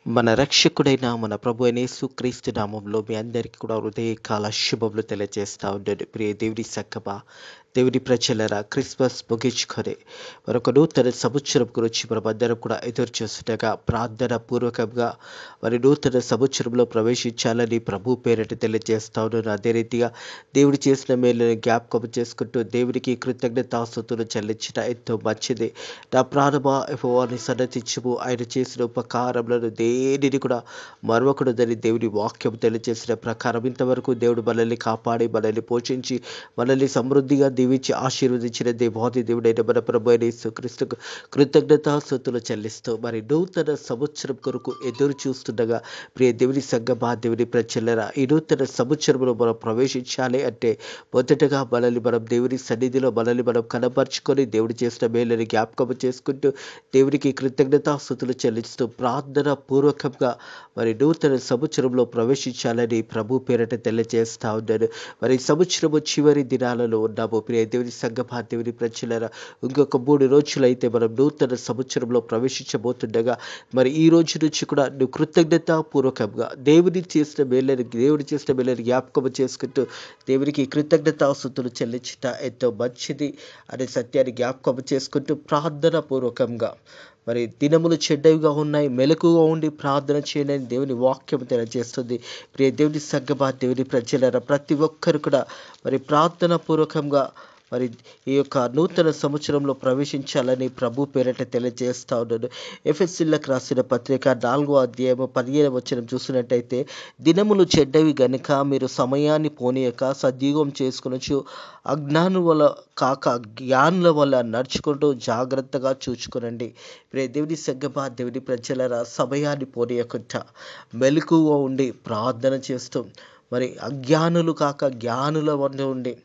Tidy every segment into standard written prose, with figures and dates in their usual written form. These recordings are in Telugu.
మన రక్షకుడైన మన ప్రభు అయిన యేసుక్రీస్తు నామంలో మీ అందరికీ కూడా హృదయకాల శుభములు తెలియజేస్తా ఉన్నాడు. ప్రియ దేవుని సక్కమా, దేవుని ప్రజలరా, క్రిస్మస్ ముగించుకొని మరొక నూతన సంవత్సరం గురించి మనమందరం కూడా ఎదురు చూస్తుండగా ప్రార్థన పూర్వకంగా మరి నూతన సంవత్సరంలో ప్రవేశించాలని ప్రభు పేరిట తెలియజేస్తా ఉన్నాను. అదే రీతిగా దేవుడు చేసిన మేలుని జ్ఞాపకం చేసుకుంటూ దేవునికి కృతజ్ఞతాస్తుతులు చెల్లించడం ఎంతో మంచిది. నా ప్రాణమా యెహోవాను సన్నతించుము, ఆయన చేసిన ఉపకారములను దేనిని కూడా మరొకడుదని దేవుని వాక్యం తెలియజేసిన ప్రకారం ఇంతవరకు దేవుడు మనల్ని కాపాడి, మనల్ని పోషించి, మనల్ని సమృద్ధిగా దీవించి ఆశీర్వదించిన దేవాది దేవుడైన మన ప్రభు అయిన యేసుక్రీస్తుకు కృతజ్ఞతాస్తుతులు చెల్లిస్తూ మరి నూతన సంవత్సరం కొరకు ఎదురు చూస్తుండగా ప్రియ దేవుని సంగమా, దేవుని ప్రజలరా, ఈ నూతన సంవత్సరంలో మనం ప్రవేశించాలి అంటే మొదటగా మనల్ని మనం దేవుని సన్నిధిలో మనల్ని మనం కనపరుచుకొని దేవుడు చేసిన మేలని జ్ఞాపకం చేసుకుంటూ దేవునికి కృతజ్ఞతాస్తుతులు చెల్లిస్తూ ప్రార్థన పూర్వకంగా మరి నూతన సంవత్సరంలో ప్రవేశించాలని ప్రభు పేరిట తెలియజేస్తా ఉన్నాను. మరి సంవత్సరము చివరి దినాలలో ఉన్నాము. ప్రియ దేవుని సంగమా, దేవుని ప్రజలరా, ఇంకొక 3 రోజులైతే మనం నూతన సంవత్సరంలో ప్రవేశించబోతుండగా మరి ఈ రోజు నుంచి కూడా నువ్వు కృతజ్ఞతాపూర్వకంగా దేవుడు చేసిన మేలని జ్ఞాపకం చేసుకుంటూ దేవునికి కృతజ్ఞతాస్తుతులు చెల్లించుట ఎంతో మంచిది అనే సత్యాన్ని జ్ఞాపకం చేసుకుంటూ ప్రార్థన పూర్వకంగా మరి దినములు చెడ్డవిగా ఉన్నాయి, మెలకుగా ఉండి ప్రార్థన చేయండి దేవుని వాక్యం తెలియజేస్తుంది. ప్రియ దేవుని సంగమా, దేవుని ప్రజలరా, ప్రతి ఒక్కరు కూడా మరి ప్రార్థన పూర్వకంగా మరి ఈ యొక్క నూతన సంవత్సరంలో ప్రవేశించాలని ప్రభు పేరిట తెలియజేస్తా ఉన్నాను. ఎఫెసీయులకు రాసిన పత్రిక 4వ అధ్యాయము 15వ వచనం చూసినట్టయితే, దినములు చెడ్డవి గనుక మీరు సమయాన్ని పోనీయక సద్వినియోగం చేసుకొనొచ్చు, అజ్ఞానుల వల్ల కాక జ్ఞానుల వల్ల నడుచుకుంటూ జాగ్రత్తగా చూచుకునండి. ప్రియ దేవుని సంగమా, దేవుని ప్రజలరా, సమయాన్ని పోనీయకుండా మెలకువగా ఉండి ప్రార్థన చేస్తూ మరి అజ్ఞానులు కాక జ్ఞానుల వల్ల ఉండి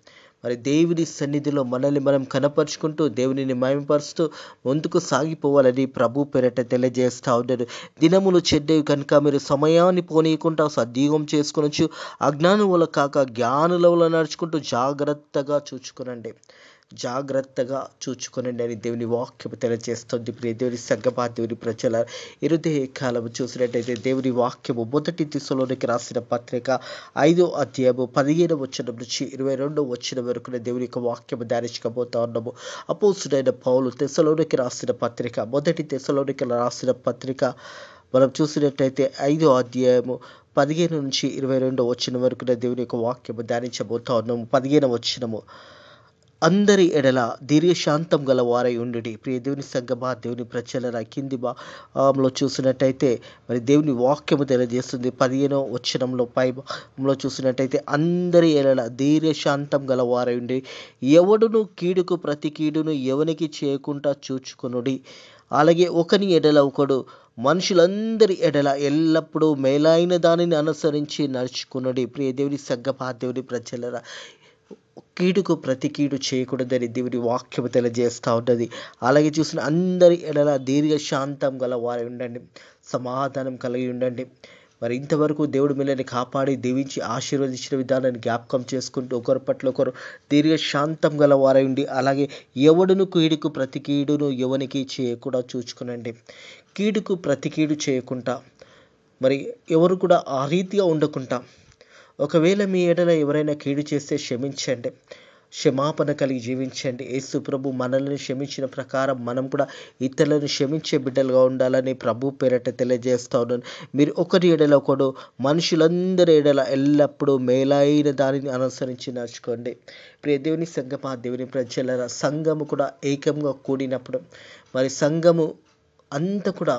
మరి దేవుని సన్నిధిలో మనల్ని మనం కనపరుచుకుంటూ దేవునిని మహిమపరుస్తూ ముందుకు సాగిపోవాలని ప్రభు పేరిట తెలియజేస్తా ఉన్నాడు. దినములు చెడ్డవి కనుక మీరు సమయాన్ని పోనీయకుండా సద్వినియోగం చేసుకొనొచ్చు, అజ్ఞానుల వల్ల కాక జ్ఞానుల వల్ల నడుచుకుంటూ జాగ్రత్తగా చూచుకొనండి అని దేవుని వాక్యం తెలియజేస్తుంది. ప్రియ దేవుని సంగమా, దేవుని ప్రజల ఇరుదే కాలం చూసినట్టయితే దేవుని వాక్యము 1 తెస్సలోనికి రాసిన పత్రిక 5వ అధ్యాయము 15వ వచనం నుంచి 22వ వచనం వరకు దేవుని యొక్క వాక్యము ధ్యానించబోతా ఉన్నాము. అపోస్తుడైన పౌలు తెస్సలోనికి రాసిన పత్రిక 1 తెస్సలోనికి రాసిన పత్రిక మనం చూసినట్టయితే 5వ అధ్యాయము 15 నుంచి 22వ వచనం వరకు దేవుని యొక్క వాక్యము ధ్యానించబోతా ఉన్నాము. 15వ వచనము, అందరి ఎడల దీర్ఘశాంతం గల వారై ఉండుడి. ప్రియ దేవుని సంగమా, దేవుని ప్రజలరా, కింది భాగంలో చూసినట్టయితే మరి దేవుని వాక్యము తెలియజేస్తుంది. 15వ వచనంలో పైలో చూసినట్టయితే, అందరి ఎడల దీర్ఘశాంతం గల వారై ఉండి ఎవడును కీడుకు ప్రతి కీడును ఎవనికి చేయకుండా చూచుకొనుడి. అలాగే ఒకని ఎడల ఒకడు మనుషులందరి ఎడల ఎల్లప్పుడూ మేలైన దానిని అనుసరించి నడుచుకునుడి. ప్రియ దేవుని సంగమా, దేవుని ప్రజలరా, కీడుకు ప్రతి కీడు చేయకూడదని దేవుని వాక్యము తెలియజేస్తూ ఉన్నది. అలాగే చూసిన అందరి ఎడల దీర్ఘశాంతం గల వారు ఉండండి, సమాధానం కలిగి ఉండండి. మరి ఇంతవరకు దేవుడు మిమ్మల్ని కాపాడి దీవించి ఆశీర్వదించిన విధానాన్ని జ్ఞాపకం చేసుకుంటూ ఒకరి పట్ల ఒకరు దీర్ఘశాంతం గల వారై ఉండి, అలాగే ఎవడును కీడుకు ప్రతి కీడును ఎవనికి చేయకుండా చూచుకునండి. కీడుకు ప్రతి కీడు చేయకుండా మరి ఎవరు కూడా ఆ రీతిగా ఉండకుండా, ఒకవేళ మీ ఎడల ఎవరైనా కీడు చేస్తే క్షమించండి, క్షమాపణ కలిగి జీవించండి. యేసు ప్రభు మనల్ని క్షమించిన ప్రకారం మనం కూడా ఇతరులను క్షమించే బిడ్డలుగా ఉండాలని ప్రభు పేరిట తెలియజేస్తా ఉన్నాను. మీరు ఒకరి ఎడల ఒకడు మనుషులందరి ఎడల ఎల్లప్పుడూ మేలైన దానిని అనుసరించి నడుచుకోండి. ప్రియ దేవుని సంగమా, దేవుని ప్రజల సంఘము కూడా ఏకంగా కూడినప్పుడు మరి సంఘము అంతా కూడా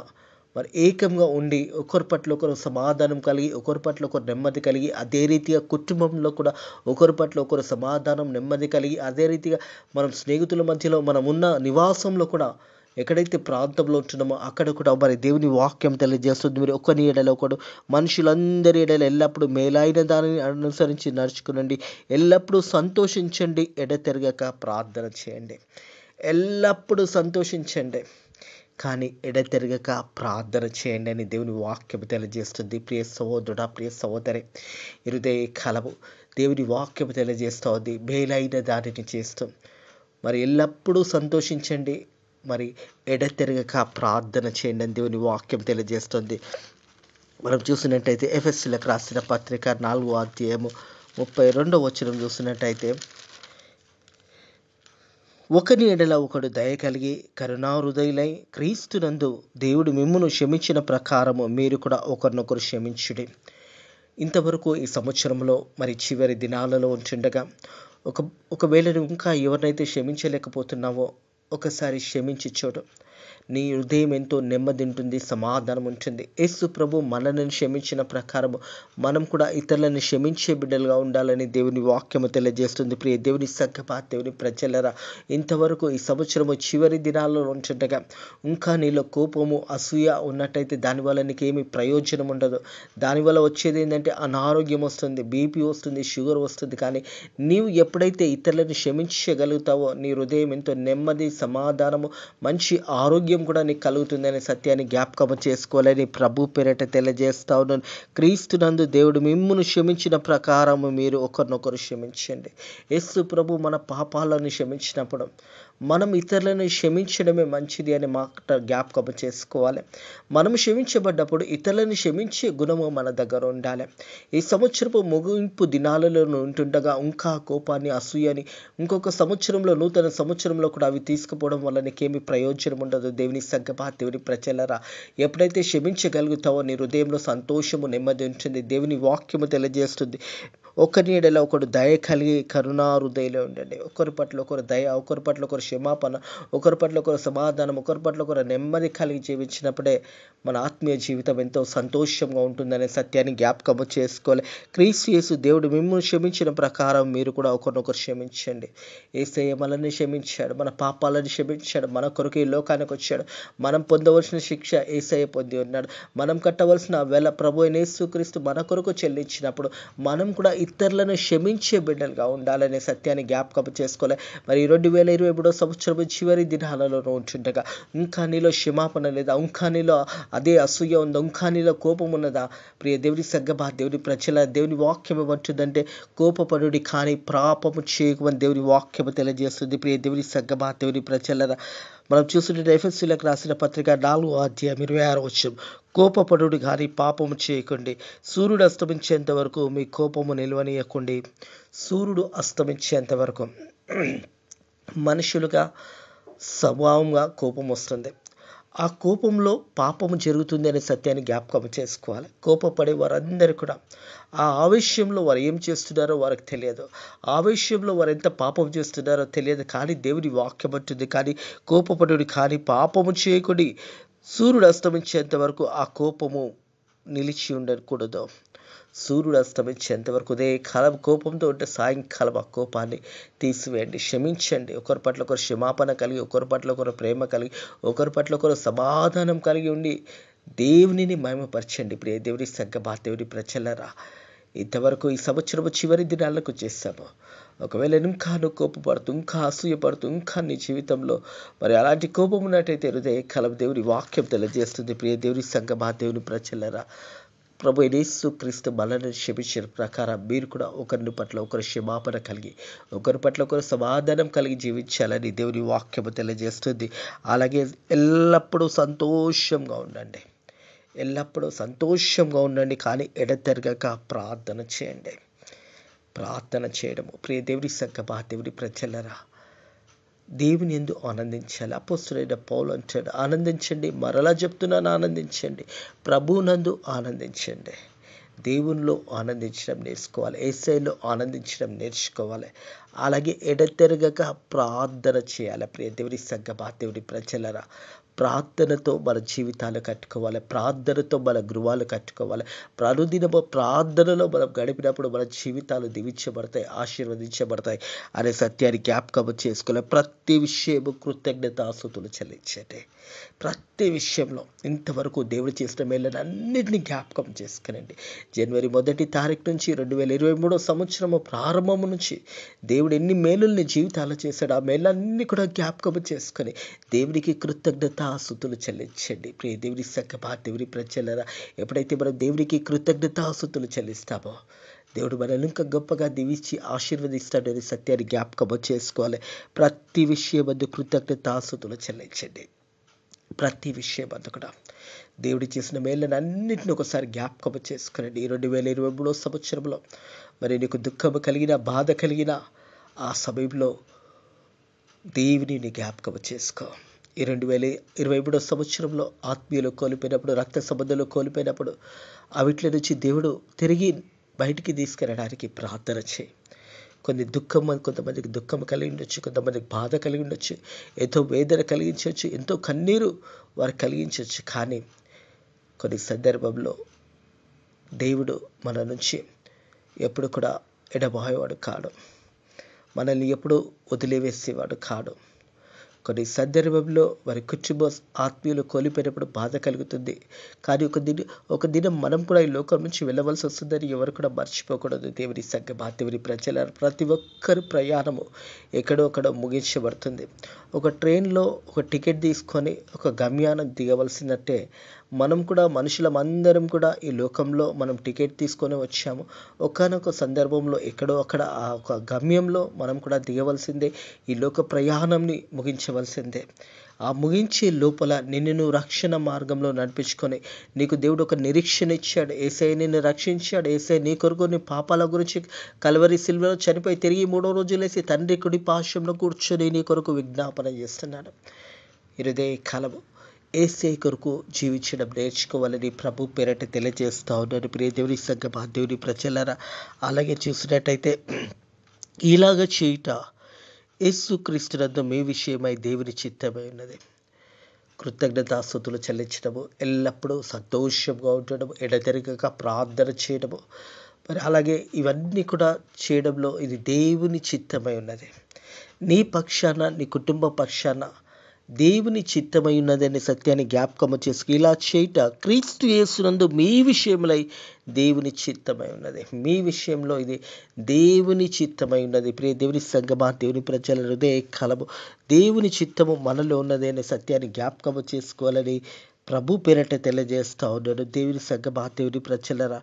మరి ఏకంగా ఉండి ఒకరి పట్ల ఒకరు సమాధానం కలిగి, ఒకరి పట్ల ఒకరు నెమ్మది కలిగి, అదే రీతిగా కుటుంబంలో కూడా ఒకరి పట్ల ఒకరు సమాధానం నెమ్మది కలిగి, అదే రీతిగా మనం స్నేహితుల మధ్యలో మనం ఉన్న నివాసంలో కూడా ఎక్కడైతే ప్రాంతంలో ఉంటున్నామో అక్కడ కూడా మరి దేవుని వాక్యం తెలియజేస్తుంది. మీరు ఒకరి ఎడల ఒకడు మనుషులందరి ఎడల ఎల్లప్పుడూ మేలైన దానిని అనుసరించి నడుచుకునండి, ఎల్లప్పుడూ సంతోషించండి, ఎడతెరగక ప్రార్థన చేయండి. ఎల్లప్పుడూ సంతోషించండి కానీ ఎడతెరగక ప్రార్థన చేయండి అని దేవుని వాక్యం తెలియజేస్తుంది. ప్రియ సహోదరుడా, ప్రియ సహోదరి, హృదయ కలవు దేవుని వాక్యం తెలియజేస్తుంది. మేలైన దానిని చేస్తూ మరి ఎల్లప్పుడూ సంతోషించండి, మరి ఎడతెరగక ప్రార్థన చేయండి అని దేవుని వాక్యం తెలియజేస్తుంది. మనం చూసినట్టయితే ఎఫెసీయులకు రాసిన పత్రిక 4వ అధ్యాయము 32వ వచనం చూసినట్టయితే, ఒకని ఎడల ఒకడు దయ కలిగి కరుణాహృదయులై క్రీస్తునందు దేవుడు మిమ్మును క్షమించిన ప్రకారము మీరు కూడా ఒకరినొకరు క్షమించుడి. ఇంతవరకు ఈ సంవత్సరంలో మరి చివరి దినాలలో ఉంటుండగా ఒకవేళ నువ్వు ఇంకా ఎవరినైతే క్షమించలేకపోతున్నావో ఒకసారి క్షమించి చూడు. నీ హృదయం ఎంతో నెమ్మది ఉంటుంది, సమాధానం ఉంటుంది. యేసు ప్రభు మనల్ని క్షమించిన ప్రకారము మనం కూడా ఇతరులను క్షమించే బిడ్డలుగా ఉండాలని దేవుని వాక్యము తెలియజేస్తుంది. ప్రియ దేవుని సంగమా, దేవుని ప్రజలరా, ఇంతవరకు ఈ సంవత్సరము చివరి దినాల్లో ఉంటుండగా ఇంకా నీలో కోపము, అసూయ ఉన్నట్టయితే దానివల్ల నీకు ఏమి ప్రయోజనం ఉండదు. దానివల్ల వచ్చేది ఏంటంటే అనారోగ్యం వస్తుంది, బీపీ వస్తుంది, షుగర్ వస్తుంది. కానీ నీవు ఎప్పుడైతే ఇతరులను క్షమించగలుగుతావో నీ హృదయం ఎంతో నెమ్మది, సమాధానము, మంచి ఆరోగ్యం కూడా నీకు కలుగుతుందనే సత్యాన్ని జ్ఞాపకం చేసుకోవాలని ప్రభు పేరిట తెలియజేస్తా ఉన్నాను. క్రీస్తునందు దేవుడు మిమ్మును క్షమించిన ప్రకారము మీరు ఒకరినొకరు క్షమించండి. యేసు ప్రభు మన పాపాలను క్షమించినప్పుడు మనం ఇతరులను క్షమించడమే మంచిది అని మాట జ్ఞాపకం చేసుకోవాలి. మనం క్షమించబడ్డప్పుడు ఇతరులను క్షమించే గుణము మన దగ్గర ఉండాలి. ఈ సంవత్సరపు ముగింపు దినాలలో ఉంటుండగా ఇంకా కోపాన్ని, అసూయని ఇంకొక సంవత్సరంలో, నూతన సంవత్సరంలో కూడా అవి తీసుకుపోవడం వల్ల నీకేమి ప్రయోజనం ఉండదు. దేవుని సంగమా, దేవుని ప్రజలరా, ఎప్పుడైతే క్షమించగలుగుతావో నీ హృదయంలో సంతోషము, నెమ్మది ఉంటుంది. దేవుని వాక్యము తెలియజేస్తుంది, ఒకరి ఎడల ఒకడు దయ కలిగి కరుణాహృదయులై ఉండండి. ఒకరి పట్ల ఒకరు దయ, ఒకరి పట్ల ఒకరు క్షమాపణ, ఒకరి పట్ల ఒకరు సమాధానం, ఒకరి పట్ల ఒకరు నెమ్మది కలిగి జీవించినప్పుడే మన ఆత్మీయ జీవితం ఎంతో సంతోషంగా ఉంటుందనే సత్యాన్ని జ్ఞాపకము చేసుకోవాలి. క్రీస్తు యేసు దేవుడు మిమ్మల్ని క్షమించిన ప్రకారం మీరు కూడా ఒకరినొకరు క్షమించండి. యేసయ్య మనల్ని క్షమించాడు, మన పాపాలను క్షమించాడు, మన కొరకు ఈ లోకానికి వచ్చాడు. మనం పొందవలసిన శిక్ష యేసయ్య పొంది ఉన్నాడు. మనం కట్టవలసిన వెల ప్రభు అయిన యేసుక్రీస్తు మన కొరకు చెల్లించినప్పుడు మనం కూడా ఇతరులను క్షమించే బిడ్డలుగా ఉండాలనే సత్యాన్ని జ్ఞాపకం చేసుకోవాలి. మరి 2023 సంవత్సరం చివరి దినాలలో ఉంటుండగా ఇంకా నీలో క్షమాపణ లేదా, ఇంకా నీలో అదే అసూయ ఉందా, ఇంకా నీలో కోపం ఉన్నదా? ప్రియ దేవుని సంగమా, దేవుని ప్రజల, దేవుని వాక్యం ఏమంటుందంటే కోపపడుడి కానీ పాపము చేయకమని దేవుని వాక్యము తెలియజేస్తుంది. ప్రియ దేవుని సంగమా, దేవుని ప్రజల, మనం చూస్తుంటే ఎఫెసీయులకు రాసిన పత్రిక 4వ అధ్యాయం 26వ వచనం, కోపపడుడు కానీ పాపము చేయకండి, సూర్యుడు అస్తమించేంత వరకు మీ కోపము నిలవనీయకండి. సూర్యుడు అస్తమించేంత వరకు మనుషులుగా స్వభావంగా కోపం వస్తుంది. ఆ కోపంలో పాపము జరుగుతుంది అనే సత్యాన్ని జ్ఞాపకం చేసుకోవాలి. కోపపడే వారందరూ కూడా ఆ ఆవేశంలో వారు ఏం చేస్తున్నారో వారికి తెలియదు, ఆవేశంలో వారు ఎంత పాపం చేస్తున్నారో తెలియదు. కానీ దేవుని వాక్యం అంటుంది, కానీ కోపపడుడి కానీ పాపము చేయకుడి, సూర్యుడు అస్తమించేంత వరకు ఆ కోపము నిలిచి ఉండకూడదు. సూర్యుడు అస్తమించేంత వరకు ఉదయకాలం కోపంతో ఉంటే సాయంకాలం ఆ కోపాన్ని తీసివేయండి, క్షమించండి. ఒకరి పట్ల ఒకరు క్షమాపణ కలిగి, ఒకరి పట్ల ఒకరు ప్రేమ కలిగి, ఒకరి పట్ల ఒకరు సమాధానం కలిగి ఉండి దేవునిని మహిమపరచండి. ప్రియ దేవుని సంగమా, దేవుని ప్రజలరా, ఇంతవరకు ఈ సంవత్సరం చివరి దినాలకు చేస్తాము. ఒకవేళ ఇంకా నువ్వు కోపపడుతూ, ఇంకా అసూయపడుతూ, ఇంకా నీ జీవితంలో మరి అలాంటి కోపం ఉన్నట్టయితే హృదయకాలం దేవుని వాక్యం తెలియజేస్తుంది. ప్రియ దేవుని సంగమా, దేవుని ప్రజలరా, ప్రభు యేసుక్రీస్తు మనల్ని క్షమించిన ప్రకారం మీరు కూడా ఒకరి పట్ల ఒకరు క్షమాపణ కలిగి, ఒకరి పట్ల ఒకరు సమాధానం కలిగి జీవించాలని దేవుని వాక్యము తెలియజేస్తుంది. అలాగే ఎల్లప్పుడూ సంతోషంగా ఉండండి, ఎల్లప్పుడూ సంతోషంగా ఉండండి. కానీ ఎడతెరగక ప్రార్థన చేయండి. ప్రార్థన చేయడము ప్రియ దేవుని సంగమా, దేవుని ప్రజలరా, దేవుని యందు ఆనందించాలి. అపోస్తలుడైన పౌలు అంటాడు, ఆనందించండి. మరలా చెప్తున్నాను, ఆనందించండి. ప్రభువునందు ఆనందించండి. దేవునిలో ఆనందించడం నేర్చుకోవాలి, యేసయ్యలో ఆనందించడం నేర్చుకోవాలి. అలాగే ఎడతెరగక ప్రార్థన చేయాలి. ప్రియ దేవుని సంగమా, దేవుని ప్రజలరా, ప్రార్థనతో మన జీవితాలు కట్టుకోవాలి, ప్రార్థనతో మన గృహాలు కట్టుకోవాలి. ప్రతిదినము ప్రార్థనలో మనం గడిపినప్పుడు మన జీవితాలు దీవించబడతాయి, ఆశీర్వదించబడతాయి అనే సత్యాన్ని జ్ఞాపకం చేసుకోవాలి. ప్రతి విషయము కృతజ్ఞతాస్తుతులు చెల్లించండి. ప్రతి విషయంలో ఇంతవరకు దేవుడు చేసిన మేళ్ళని అన్నింటినీ జ్ఞాపకం చేసుకునండి. జనవరి 1వ తారీఖు నుంచి 2023 సంవత్సరము ప్రారంభం నుంచి దేవుడు ఎన్ని మేలుల్ని జీవితాలు చేశాడు, ఆ మేళ్ళన్నీ కూడా జ్ఞాపకం చేసుకొని దేవునికి కృతజ్ఞతాస్తుతులు చెల్లించండి. ప్రియ దేవుని సంగమా, దేవుని ప్రజలరా, ఎప్పుడైతే మనం దేవునికి కృతజ్ఞతాస్తుతులు చెల్లిస్తామో దేవుడు మనల్ని ఇంకా గొప్పగా దీవించి ఆశీర్వదిస్తాడని సత్యాన్ని జ్ఞాపకం చేసుకోవాలి. ప్రతి విషయం అందు కృతజ్ఞతాస్తుతులు చెల్లించండి. ప్రతి విషయం అందు కూడా దేవుడు చేసిన మేళ్ళని అన్నింటిని ఒకసారి జ్ఞాపకం చేసుకునండి. ఈ 2023 సంవత్సరంలో మరి నీకు దుఃఖము కలిగిన, బాధ కలిగిన ఆ సమయంలో దేవుని నీ జ్ఞాపకం చేసుకో. ఈ 2023 సంవత్సరంలో ఆత్మీయులు కోల్పోయినప్పుడు, రక్త సంబంధాలు కోల్పోయినప్పుడు అవిట్ల నుంచి దేవుడు తిరిగి బయటికి తీసుకెళ్ళడానికి ప్రార్థన చేయి. కొంతమందికి దుఃఖం కలిగి ఉండొచ్చు, కొంతమందికి బాధ కలిగి ఉండొచ్చు, ఎంతో వేదన కలిగించవచ్చు, ఎంతో కన్నీరు వారు కలిగించవచ్చు. కానీ కొన్ని సందర్భంలో దేవుడు మన నుంచి ఎప్పుడు కూడా ఎడబాయేవాడు కాడు, మనల్ని ఎప్పుడు వదిలివేసేవాడు కాడు. కొన్ని సందర్భంలో వారి కుటుంబ ఆత్మీయులు కోల్పోయినప్పుడు బాధ కలుగుతుంది. కానీ ఒక దినం మనం కూడా ఈ లోకం నుంచి వెళ్ళవలసి వస్తుందని ఎవరు కూడా మర్చిపోకూడదు. దేవుని సంఘమా, దేవుని ప్రజల ప్రతి ఒక్కరి ప్రయాణము ఎక్కడో ముగించబడుతుంది. ఒక ట్రైన్లో ఒక టికెట్ తీసుకొని ఒక గమ్యాన్ని దిగవలసినట్టే మనం కూడా మనుషులమందరం కూడా ఈ లోకంలో మనం టికెట్ తీసుకొని వచ్చాము. ఒకానొక సందర్భంలో ఎక్కడో అక్కడ ఆ ఒక గమ్యంలో మనం కూడా దిగవలసిందే. ఈ లోక ప్రయాణంని ముగించవలసిందే. ఆ ముగించే లోపల నిన్ను రక్షణ మార్గంలో నడిపించుకొని నీకు దేవుడు ఒక నిరీక్షణ ఇచ్చాడు. యేసయ్య నిన్ను రక్షించాడు. యేసయ్య నీ కొరకు నీ పాపాల గురించి కల్వరి సిలువలో చనిపోయి తిరిగి 3వ రోజు లేసి తండ్రి కుడి పార్శ్వంలో కూర్చొని నీ కొరకు విజ్ఞాపన చేస్తున్నాడు. ఇదే కాలము యేసయ్య కొరకు జీవించడం నేర్చుకోవాలని ప్రభు పేరట తెలియజేస్తా ఉన్నాను. ప్రియ దేవుని సంఘమా, దేవుని ప్రజలారా, అలాగే చూసినట్టయితే ఇలాగ చేయుట యేసుక్రీస్తునందు మీ విషయమై దేవుని చిత్తమై ఉన్నది. కృతజ్ఞతాస్తుతులు చెల్లించడము, ఎల్లప్పుడూ సంతోషంగా ఉండడము, ఎడతెరగక ప్రార్థన చేయడము, మరి అలాగే ఇవన్నీ కూడా చేయడంలో ఇది దేవుని చిత్తమై ఉన్నది. నీ పక్షాన, నీ కుటుంబ పక్షాన దేవుని చిత్తమై ఉన్నదనే సత్యాన్ని జ్ఞాపకము చేసుకు ఇలా చేయుట క్రీస్తు యేసునందు మీ విషయములై దేవుని చిత్తమై ఉన్నది. మీ విషయంలో ఇది దేవుని చిత్తమై ఉన్నది. ప్రియ దేవుని సంఘమా, దేవుని ప్రజల హృదయ కలము దేవుని చిత్తము మనలో ఉన్నది అనే సత్యాన్ని జ్ఞాపకము చేసుకోవాలని ప్రభు పేరట తెలియజేస్తా ఉన్నాడు. దేవుని సంఘమా, దేవుని ప్రజలరా,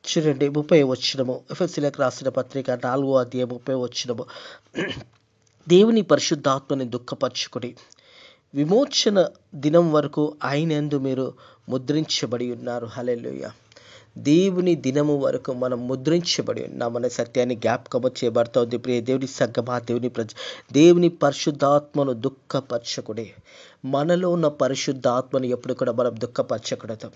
చూడండి 30వ వచనము, ఎఫెసీయులకు రాసిన పత్రిక 4వ అధ్యాయం 30వ వచనము, దేవుని పరిశుద్ధాత్మని దుఃఖపరచుకుని విమోచన దినం వరకు ఆయనందు మీరు ముద్రించబడి ఉన్నారు. హల్లెలూయా. దేవుని దినము వరకు మనం ముద్రించబడి ఉన్నామనే సత్యాన్ని జ్ఞాపకము చేయబడుతోంది. ప్రియ దేవుని సంఘమా, దేవుని పరిశుద్ధాత్మను దుఃఖపరచకుడి. మనలో ఉన్న పరిశుద్ధాత్మను ఎప్పుడు కూడా మనం దుఃఖపరచకూడదు.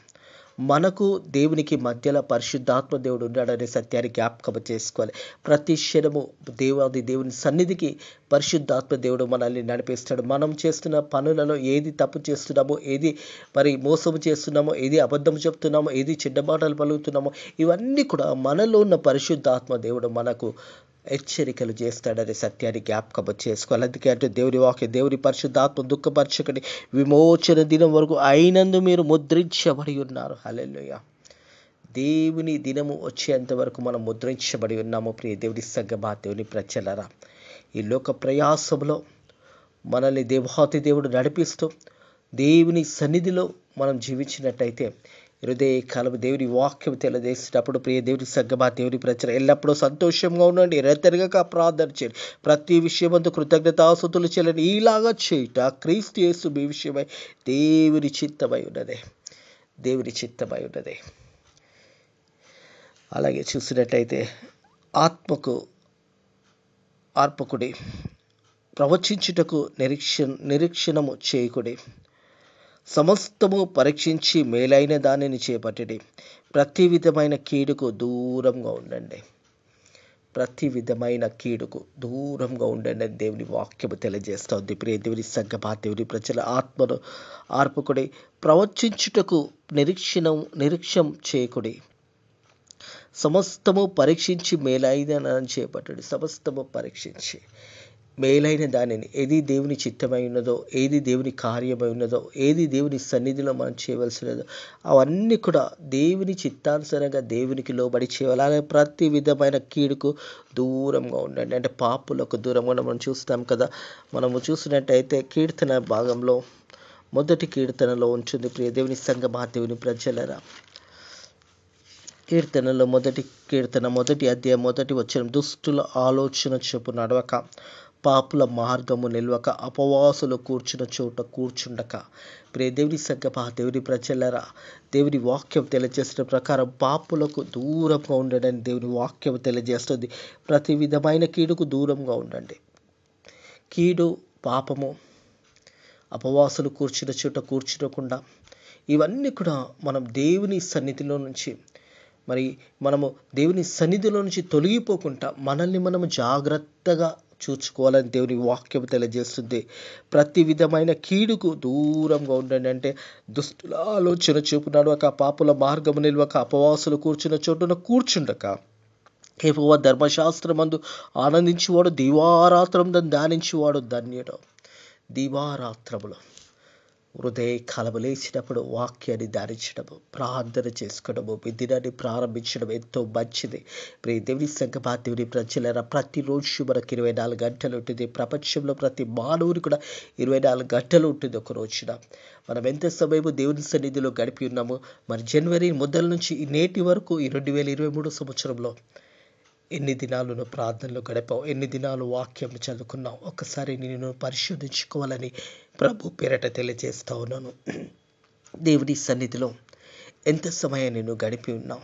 మనకు దేవునికి మధ్యలో పరిశుద్ధాత్మ దేవుడు ఉన్నాడనే సత్యాన్ని జ్ఞాపకం చేసుకోవాలి. ప్రతి క్షణము దేవుని సన్నిధికి పరిశుద్ధాత్మ దేవుడు మనల్ని నడిపిస్తాడు. మనం చేస్తున్న పనులలో ఏది తప్పు చేస్తున్నామో, ఏది మరి మోసము చేస్తున్నామో, ఏది అబద్ధం చెప్తున్నామో, ఏది చెడ్డ మాటలు పలుకుతున్నామో, ఇవన్నీ కూడా మనలో ఉన్న పరిశుద్ధాత్మ దేవుడు మనకు హెచ్చరికలు చేస్తాడనే సత్యాన్ని జ్ఞాపకం చేసుకోవాలి. అందుకే అంటే దేవుని వాక్యం, దేవుని పరిశుద్ధాత్మ దుఃఖపరచకండి, విమోచన దినం వరకు అయినందు మీరు ముద్రించబడి ఉన్నారు. హల్లెలూయా. దేవుని దినము వచ్చేంత వరకు మనం ముద్రించబడి ఉన్నాము. ప్రియ దేవుని సంఘమా, దేవుని ప్రజలారా, ఈ లోక ప్రయాసంలో మనల్ని దేవాతి దేవుడు నడిపిస్తూ దేవుని సన్నిధిలో మనం జీవించినట్టయితే హృదయ కాలం దేవుని వాక్యం తెలియజేసినప్పుడు ప్రియ దేవుని సంఘమా, దేవుని ప్రజలు ఎల్లప్పుడూ సంతోషంగా ఉండండి, ఎడతెరగక ప్రార్థన చేయండి, ప్రతి విషయమందు కృతజ్ఞతాస్తుతులు చేయాలని ఇలాగా చేయుట క్రీస్తు యేసు మీ విషయమై దేవుని చిత్తమై ఉన్నది. దేవుని చిత్తమై ఉన్నది. అలాగే చూసినట్టయితే ఆత్మకు ఆర్పకుడి, ప్రవచించుటకు నిరీక్షణము చేయకుడి, సమస్తము పరీక్షించి మేలైన దానిని చేపట్టండి, ప్రతి విధమైన కీడుకు దూరంగా ఉండండి. ప్రతి విధమైన కీడుకు దూరంగా ఉండండి అని దేవుని వాక్యము తెలియజేస్తుంది. ప్రియ దేవుని సంఘమా, దేవుని ప్రజల ఆత్మను ఆర్పకుడి, ప్రవచించుటకు నిరీక్షం చేయకుడి, సమస్తము పరీక్షించి మేలైన దానిని చేపట్టండి. సమస్తము పరీక్షించి మేలైన దానిని, ఏది దేవుని చిత్తమై ఉన్నదో, ఏది దేవుని కార్యమై ఉన్నదో, ఏది దేవుని సన్నిధిలో మనం చేయవలసినదో అవన్నీ కూడా దేవుని చిత్తానుసారంగా దేవునికి లోబడి చేయాలి. అలాగే ప్రతి విధమైన కీడుకు దూరంగా ఉండండి. అంటే పాపులకు దూరంగా మనం చూస్తాం కదా. మనము చూసినట్టయితే కీర్తన భాగంలో మొదటి కీర్తనలో ఉంటుంది. ప్రియ దేవుని సంఘమా, దేవుని ప్రజలరా, కీర్తనలో మొదటి అధ్యాయం 1వ వచనం, దుష్టుల ఆలోచన చొప్పున నడవక పాపుల మార్గము నిల్వక అపవాసులు కూర్చున్న చోట కూర్చుండక. ప్రియ దేవుని సంగమా, దేవుని ప్రజలరా, దేవుని వాక్యం తెలియజేసిన ప్రకారం పాపులకు దూరంగా ఉండడని దేవుని వాక్యం తెలియజేస్తుంది. ప్రతి విధమైన కీడుకు దూరంగా ఉండండి. కీడు, పాపము, అపవాసులు కూర్చున్న చోట కూర్చునకుండా ఇవన్నీ కూడా మనం దేవుని సన్నిధిలో నుంచి మనము దేవుని సన్నిధిలో నుంచి తొలగిపోకుండా మనల్ని మనము జాగ్రత్తగా చూసుకోవాలని దేవుని వాక్యం తెలియజేస్తుంది. ప్రతి విధమైన కీడుకు దూరంగా ఉండండి. అంటే దుష్టుల ఆలోచన చూపునాడు ఒక పాపుల మార్గము నిల్వక అపవాసులు కూర్చున్న చోటున కూర్చుండక యెహోవా ధర్మశాస్త్రమందు ఆనందించువాడు దివారాత్రము ధ్యానించువాడు ధన్యుడు. దివారాత్రములు హృదయ కాలము లేచినప్పుడు వాక్యాన్ని ధ్యానించడము, ప్రార్థన చేసుకోవడము, మీ దినాన్ని ప్రారంభించడం ఎంతో మంచిది. ప్రియ దేవుని సంగమా, దేవుని ప్రజలైన ప్రతిరోజు మనకు 24 గంటలు ఉంటుంది. ప్రపంచంలో ప్రతి మానవుని కూడా 24 గంటలు ఉంటుంది. ఒక రోజున మనం ఎంత సమయము దేవుని సన్నిధిలో గడిపి ఉన్నాము. మరి జనవరి మొదల నుంచి ఈ నేటి వరకు ఈ 2023 సంవత్సరంలో ఎన్ని దినాలు నువ్వు ప్రార్థనలో గడిపావు, ఎన్ని దినాలు వాక్యం చదువుకున్నావు, ఒక్కసారి నేను పరిశోధించుకోవాలని ప్రభు పేరట తెలియజేస్తా ఉన్నాను. దేవుని సన్నిధిలో ఎంత సమయం నేను గడిపి ఉన్నావు.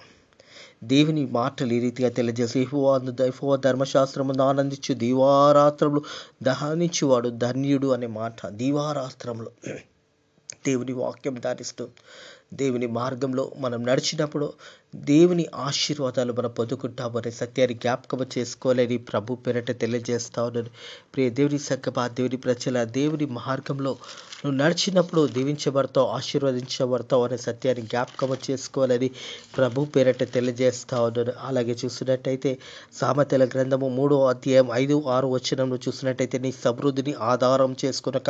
దేవుని మాటలు ఈ రీతిగా తెలియజేసి యెహోవా ధర్మశాస్త్రమును ఆనందించు దివారాత్రములు దహనించువాడు ధన్యుడు అనే మాట. దివారాత్రములు దేవుని వాక్యం ధ్యానిస్తూ దేవుని మార్గంలో మనం నడిచినప్పుడు దేవుని ఆశీర్వాదాలు మనం పొందుకుంటాము అనే సత్యాన్ని జ్ఞాపకం చేసుకోవాలని ప్రభు పేరట తెలియజేస్తా ఉన్నాను. ప్రియ దేవుని సంగమా, దేవుని ప్రజల దేవుని మార్గంలో నువ్వు నడిచినప్పుడు దీవించబడతావు, ఆశీర్వదించబడతావు అనే సత్యాన్ని జ్ఞాపకం చేసుకోవాలని ప్రభు పేరట తెలియజేస్తా ఉన్నాను. అలాగే చూసినట్టయితే సామెతల గ్రంథము 3వ అధ్యాయం 5, 6 వచనంలో చూసినట్టయితే నీ సమృద్ధిని ఆధారం చేసుకునక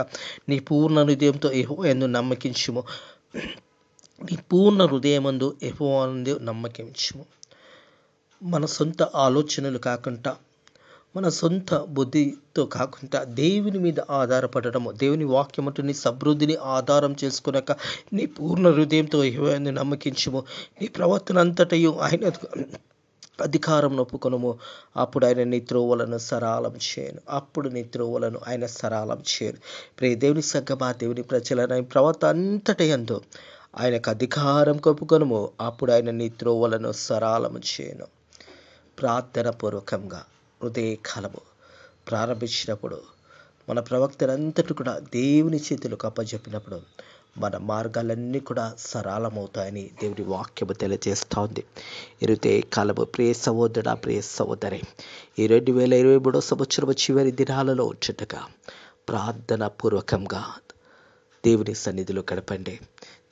నీ పూర్ణ హృదయంతో యెహోవా యందు నమ్మకించుము. నీ పూర్ణ హృదయమందు యెహోవా యందు నమ్మకించుము. మన సొంత ఆలోచనలు కాకుండా, మన సొంత బుద్ధితో కాకుండా దేవుని మీద ఆధారపడడము. దేవుని వాక్యం అంటూ నీ సమృద్ధిని ఆధారం చేసుకున్నాక నీ పూర్ణ హృదయంతో యెహోవా యందు నమ్మకించుము. నీ ప్రవర్తన అంతటయు ఆయన అధికారం ఒప్పుకొనుము. అప్పుడు ఆయన నీ త్రోవలను సరళం చేయను. ఆయన సరళం చేయను. ప్రియ దేవుని సంగమా, దేవుని ప్రజల ప్రవర్తన అంతటయందు ఆయనకు అధికారం ఒప్పుకొనుము. అప్పుడు ఆయన నీ త్రోవలను సరళం చేయను. ప్రార్థన పూర్వకంగా హృదయ కాలము ప్రారంభించినప్పుడు మన ప్రవక్తలంతటి కూడా దేవుని చేతులకు అప్పచెప్పినప్పుడు మన మార్గాలన్నీ కూడా సరళమవుతాయని దేవుని వాక్యము తెలియజేస్తూ ఉంది. హృదయ కాలము ప్రియ సహోదరుడా, ప్రియ సహోదరి, ఈ 2023 సంవత్సరం చివరి దినాలలో వచ్చేట్టుగా ప్రార్థన పూర్వకంగా దేవుని సన్నిధిలో గడపండి.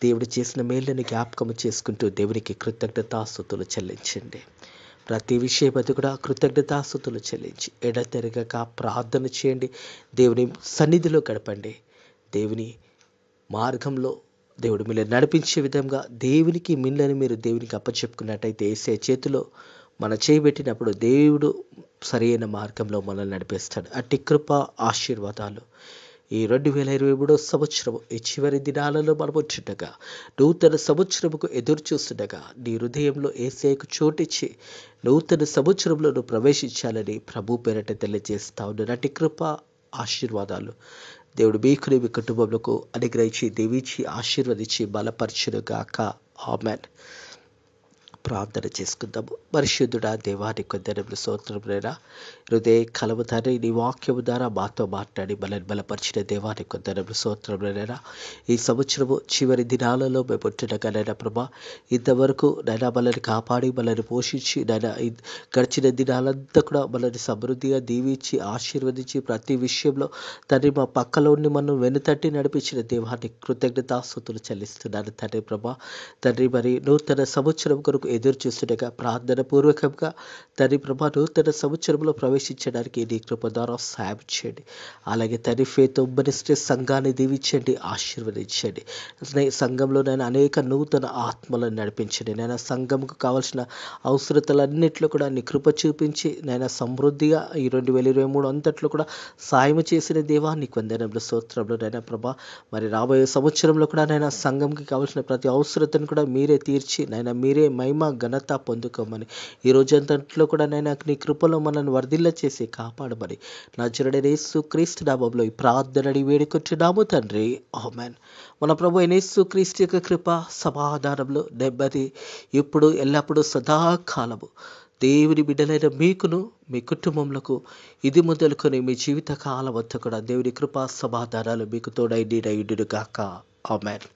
దేవుడు చేసిన మేళ్ళని జ్ఞాపకం చేసుకుంటూ దేవునికి కృతజ్ఞతాస్తుతులు చెల్లించండి. ప్రతి విషయపతి కూడా కృతజ్ఞతాస్తుతులు చెల్లించి ఎడతెరగక ప్రార్థన చేయండి. దేవుని సన్నిధిలో గడపండి. దేవుని మార్గంలో దేవుడు మిమ్మల్ని నడిపించే విధంగా దేవునికి మిమ్మల్ని మీరు దేవునికి అప్పచెప్పుకున్నట్టయితే యేసయ్య చేతిలో మన చేయబెట్టినప్పుడు దేవుడు సరైన మార్గంలో మనల్ని నడిపిస్తాడు. అట్టి కృప ఆశీర్వాదాలు ఈ 2023 సంవత్సరం ఈ చివరి దినాలలో మనం వచ్చుండగా, నూతన సంవత్సరముకు ఎదురు చూస్తుండగా నీ హృదయంలో యేసయ్యకు చోటిచ్చి నూతన సంవత్సరంలో నువ్వు ప్రవేశించాలని ప్రభు పేరట తెలియజేస్తా ఉన్నాను. అట్టి కృప ఆశీర్వాదాలు దేవుడు మీకు మీ కుటుంబంలో అనుగ్రహించి దీవించి ఆశీర్వదించి బలపరచునుగాక. ఆమేన్. ప్రార్థన చేసుకుందాము. పరిశుద్ధుడా, దేవానికి కొందరు స్తోత్రములైనా హృదయ కలము తండ్రి, నీ వాక్యము ద్వారా మాతో మాట్లాడి మనల్ని బలపరిచిన దేవానికి కొందరు స్తోత్రములైనా ఈ సంవత్సరము చివరి దినాలలో మేము ఉంటుండగానైనా ప్రభా, ఇంతవరకు నైనా మనల్ని కాపాడి మనల్ని పోషించి నైనా గడిచిన దినాలంతా కూడా మనల్ని సమృద్ధిగా దీవించి ఆశీర్వదించి ప్రతి విషయంలో తండ్రి మా పక్కలో ఉండి మనం వెనుతట్టి నడిపించిన దేవానికి కృతజ్ఞతాస్తుతులు చెల్లిస్తున్నాను తండ్రి ప్రభా. తండ్రి మరి నూతన సంవత్సరం కొరకు ఎదురు చూస్తుండగా ప్రార్థన పూర్వకంగా తండ్రి ప్రభా నూతన సంవత్సరంలో ప్రవేశించడానికి నీ కృప ద్వారా సాయం చేయండి. అలాగే తండ్రి ఫేత్ మినిస్ట్రీ సంఘాన్ని దీవించండి, ఆశీర్వదించండి. సంఘంలో నేను అనేక నూతన ఆత్మలను నడిపించండి. నేను సంఘంకు కావాల్సిన అవసరతలన్నింటిలో కూడా నీ కృప చూపించి నేను సమృద్ధిగా ఈ 2023 అంతట్లో కూడా సాయం చేసిన దేవా నీకు వందనములు స్తోత్రములు నైనా ప్రభా. మరి రాబోయే సంవత్సరంలో కూడా నైనా సంఘంకి కావాల్సిన ప్రతి అవసరతను కూడా మీరే తీర్చి నైనా మీరే మహిమ మహిమ ఘనత పొందుకోమని ఈ రోజంతట్లో కూడా నైనా నీ కృపలో మనల్ని వర్ధిల్ల చేసి కాపాడమని నజరేయుడైన యేసు క్రీస్తు నామములో ఈ ప్రార్థనని వేడుకుంటున్నాము తండ్రి, ఆమేన్. మన ప్రభు అయిన యేసు క్రీస్తు యొక్క కృప, సమాధానంలో నెమ్మది ఇప్పుడు ఎల్లప్పుడూ సదాకాలము దేవుని బిడ్డలైన మీకును మీ కుటుంబములకు ఇది మొదలుకొని మీ జీవిత కాలం అంతా కూడా దేవుని కృపా సమాధానాలు మీకు తోడై నీడయుడును గాక. ఆమేన్.